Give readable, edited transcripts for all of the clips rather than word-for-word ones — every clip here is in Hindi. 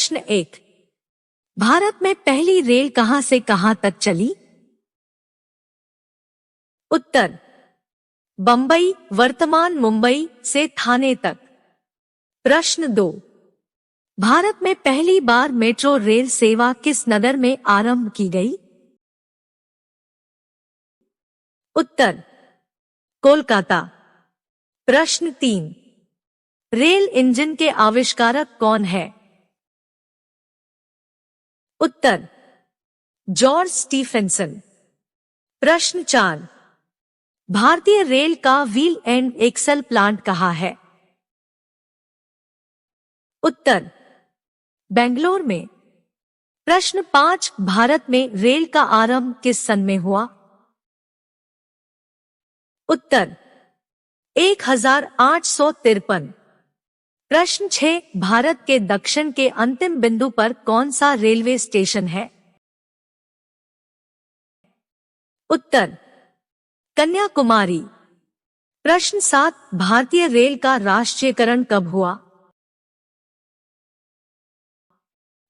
प्रश्न 1। भारत में पहली रेल कहां से कहां तक चली? उत्तर बंबई, वर्तमान मुंबई से थाने तक। प्रश्न 2। भारत में पहली बार मेट्रो रेल सेवा किस नगर में आरंभ की गई? उत्तर कोलकाता। प्रश्न 3। रेल इंजन के आविष्कारक कौन है? उत्तर जॉर्ज स्टीफेंसन। प्रश्न 4। भारतीय रेल का व्हील एंड एक्सल प्लांट कहाँ है? उत्तर बेंगलोर में। प्रश्न 5। भारत में रेल का आरंभ किस सन में हुआ? उत्तर 1853। प्रश्न 6। भारत के दक्षिण के अंतिम बिंदु पर कौन सा रेलवे स्टेशन है? उत्तर कन्याकुमारी। प्रश्न 7। भारतीय रेल का राष्ट्रीयकरण कब हुआ?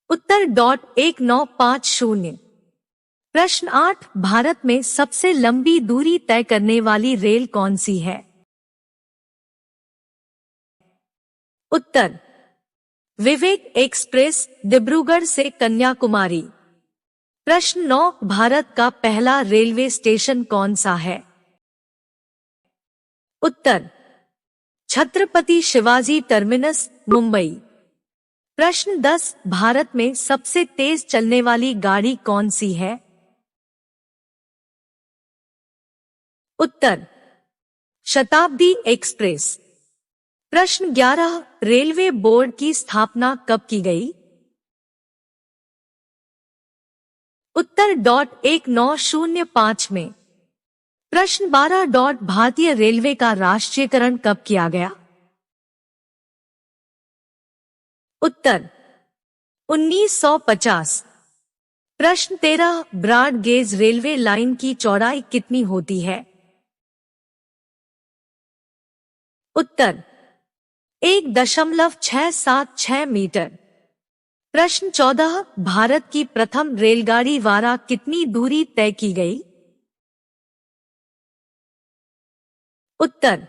उत्तर 1950। प्रश्न 8। भारत में सबसे लंबी दूरी तय करने वाली रेल कौन सी है? उत्तर विवेक एक्सप्रेस, डिब्रूगढ़ से कन्याकुमारी। प्रश्न 9। भारत का पहला रेलवे स्टेशन कौन सा है? उत्तर छत्रपति शिवाजी टर्मिनस, मुंबई। प्रश्न 10। भारत में सबसे तेज चलने वाली गाड़ी कौन सी है? उत्तर शताब्दी एक्सप्रेस। प्रश्न 11। रेलवे बोर्ड की स्थापना कब की गई? उत्तर 1905 में। प्रश्न 12। भारतीय रेलवे का राष्ट्रीयकरण कब किया गया? उत्तर 1950। प्रश्न 13। ब्रॉड गेज रेलवे लाइन की चौड़ाई कितनी होती है? उत्तर 1.676 मीटर। प्रश्न 14। भारत की प्रथम रेलगाड़ी द्वारा कितनी दूरी तय की गई? उत्तर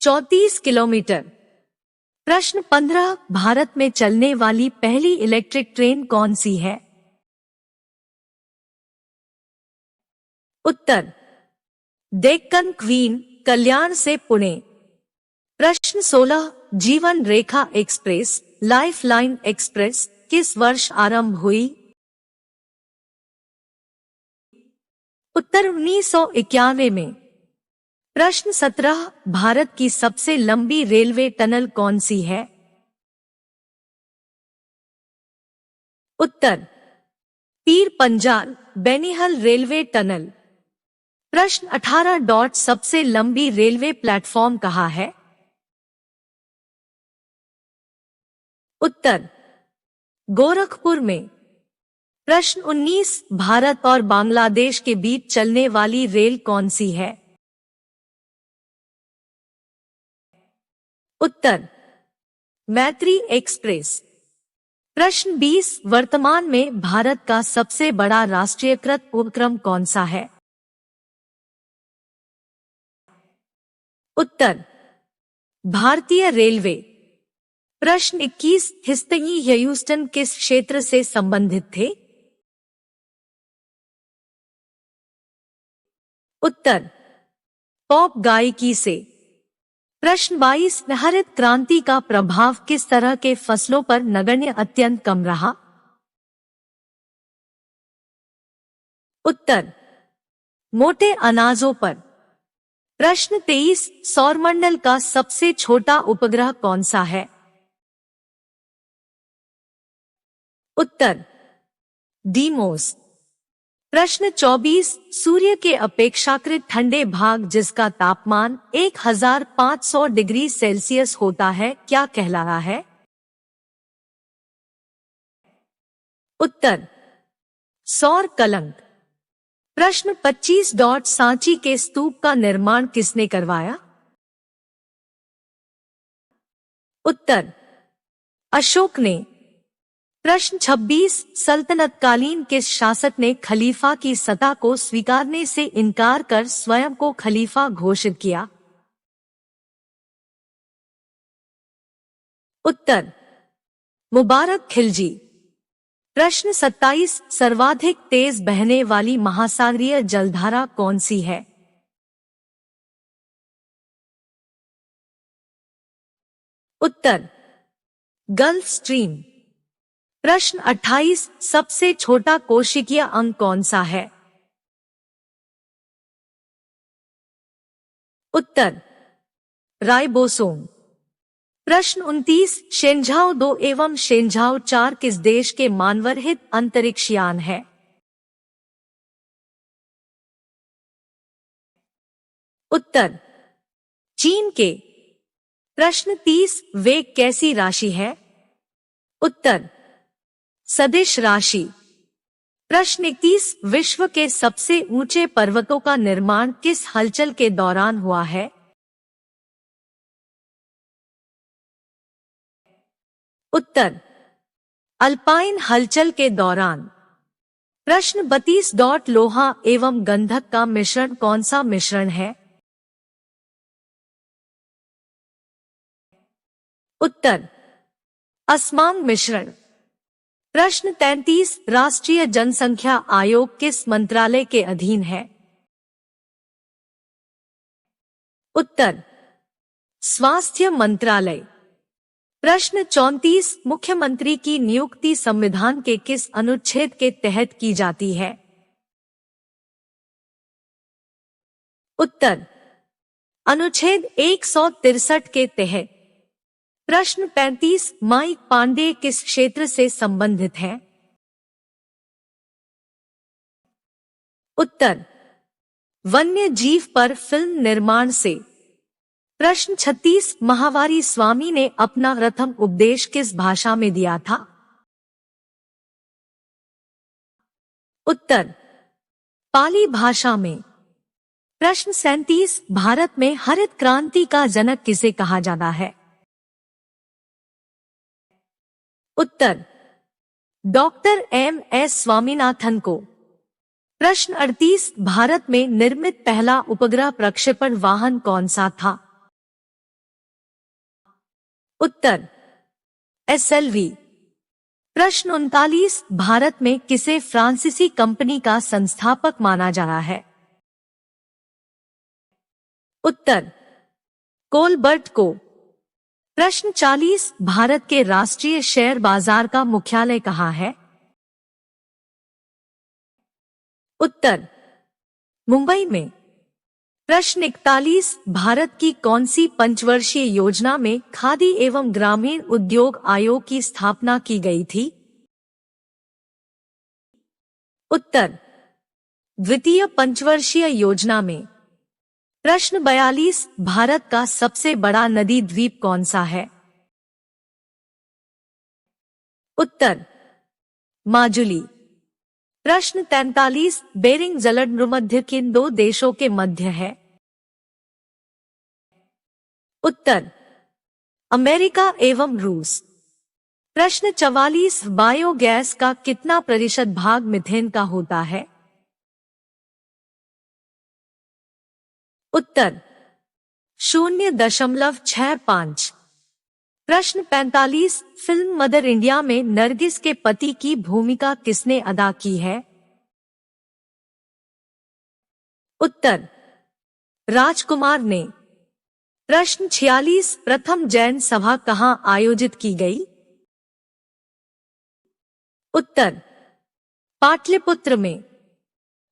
34 किलोमीटर। प्रश्न 15। भारत में चलने वाली पहली इलेक्ट्रिक ट्रेन कौन सी है? उत्तर डेक्कन क्वीन, कल्याण से पुणे। प्रश्न 16। जीवन रेखा एक्सप्रेस, लाइफ लाइन एक्सप्रेस किस वर्ष आरंभ हुई? उत्तर 1991 में। प्रश्न 17। भारत की सबसे लंबी रेलवे टनल कौन सी है? उत्तर पीर पंजाल, बेनिहल रेलवे टनल। प्रश्न 18। सबसे लंबी रेलवे प्लेटफॉर्म कहाँ है? उत्तर गोरखपुर में। प्रश्न 19। भारत और बांग्लादेश के बीच चलने वाली रेल कौन सी है? उत्तर मैत्री एक्सप्रेस। प्रश्न 20। वर्तमान में भारत का सबसे बड़ा राष्ट्रीयकृत उपक्रम कौन सा है? उत्तर भारतीय रेलवे। प्रश्न 21। ह्यूस्टन ह्यूस्टन किस क्षेत्र से संबंधित थे? उत्तर पॉप गायकी से। प्रश्न 22। हरित क्रांति का प्रभाव किस तरह के फसलों पर नगण्य अत्यंत कम रहा? उत्तर मोटे अनाजों पर। प्रश्न 23। सौरमंडल का सबसे छोटा उपग्रह कौन सा है? उत्तर डीमोस। प्रश्न 24। सूर्य के अपेक्षाकृत ठंडे भाग जिसका तापमान 1500 डिग्री सेल्सियस होता है क्या कहलाता है? उत्तर सौर कलंक। प्रश्न 25। सांची के स्तूप का निर्माण किसने करवाया? उत्तर अशोक ने। प्रश्न 26, सल्तनतकालीन किस शासक ने खलीफा की सत्ता को स्वीकारने से इनकार कर स्वयं को खलीफा घोषित किया? उत्तर, मुबारक खिलजी। प्रश्न 27, सर्वाधिक तेज बहने वाली महासागरीय जलधारा कौन सी है? उत्तर, गल्फ स्ट्रीम। प्रश्न 28, सबसे छोटा कोशिकीय अंग कौन सा है? उत्तर, राइबोसोम। प्रश्न 29, शेनझाओ 2 एवं शेनझाओ 4 किस देश के मानवरहित अंतरिक्ष यान है? उत्तर, चीन के। प्रश्न 30, वेग कैसी राशि है? उत्तर, सदिश राशि। प्रश्न 31, विश्व के सबसे ऊंचे पर्वतों का निर्माण किस हलचल के दौरान हुआ है? उत्तर, अल्पाइन हलचल के दौरान। प्रश्न 32, लोहा एवं गंधक का मिश्रण कौन सा मिश्रण है? उत्तर, असमांग मिश्रण। प्रश्न 33, राष्ट्रीय जनसंख्या आयोग किस मंत्रालय के अधीन है? उत्तर, स्वास्थ्य मंत्रालय। प्रश्न 34, मुख्यमंत्री की नियुक्ति संविधान के किस अनुच्छेद के तहत की जाती है? उत्तर, अनुच्छेद 163 के तहत। प्रश्न 35, माइक पांडे किस क्षेत्र से संबंधित है? उत्तर, वन्य जीव पर फिल्म निर्माण से। प्रश्न 36, महावारी स्वामी ने अपना प्रथम उपदेश किस भाषा में दिया था? उत्तर, पाली भाषा में। प्रश्न 37, भारत में हरित क्रांति का जनक किसे कहा जाता है? उत्तर, डॉक्टर एम.एस. स्वामीनाथन को। प्रश्न 38, भारत में निर्मित पहला उपग्रह प्रक्षेपण वाहन कौन सा था? उत्तर, एसएलवी। प्रश्न 39, भारत में किसे फ्रांसीसी कंपनी का संस्थापक माना जा रहा है? उत्तर, कोलबर्ट को। प्रश्न 40, भारत के राष्ट्रीय शेयर बाजार का मुख्यालय कहाँ है? उत्तर, मुंबई में। प्रश्न 41, भारत की कौन सी पंचवर्षीय योजना में खादी एवं ग्रामीण उद्योग आयोग की स्थापना की गई थी? उत्तर, द्वितीय पंचवर्षीय योजना में। प्रश्न 42, भारत का सबसे बड़ा नदी द्वीप कौन सा है? उत्तर, माजुली। प्रश्न 43, बेरिंग जलसंधि किन दो देशों के मध्य है? उत्तर, अमेरिका एवं रूस। प्रश्न 44, बायोगैस का कितना प्रतिशत भाग मीथेन का होता है? उत्तर, 0.65। प्रश्न 45, फिल्म मदर इंडिया में नरगिस के पति की भूमिका किसने अदा की है? उत्तर, राजकुमार ने। प्रश्न 46, प्रथम जैन सभा कहाँ आयोजित की गई? उत्तर, पाटलिपुत्र में।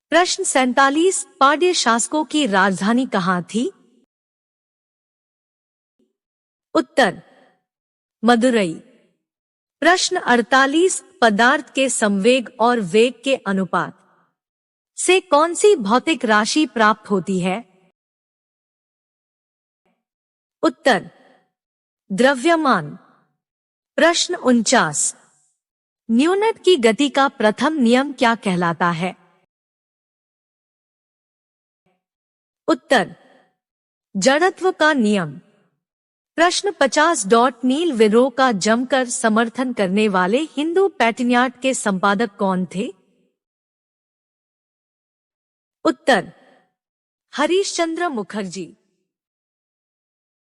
प्रश्न 47, पांड्य शासकों की राजधानी कहाँ थी? उत्तर, मदुरई। प्रश्न 48, पदार्थ के संवेग और वेग के अनुपात से कौन सी भौतिक राशि प्राप्त होती है? उत्तर, द्रव्यमान। प्रश्न 49, न्यूटन की गति का प्रथम नियम क्या कहलाता है? उत्तर, जड़त्व का नियम। प्रश्न 50 नील विद्रोह का जमकर समर्थन करने वाले हिंदू पैट्रियट के संपादक कौन थे? उत्तर हरीश चंद्र मुखर्जी।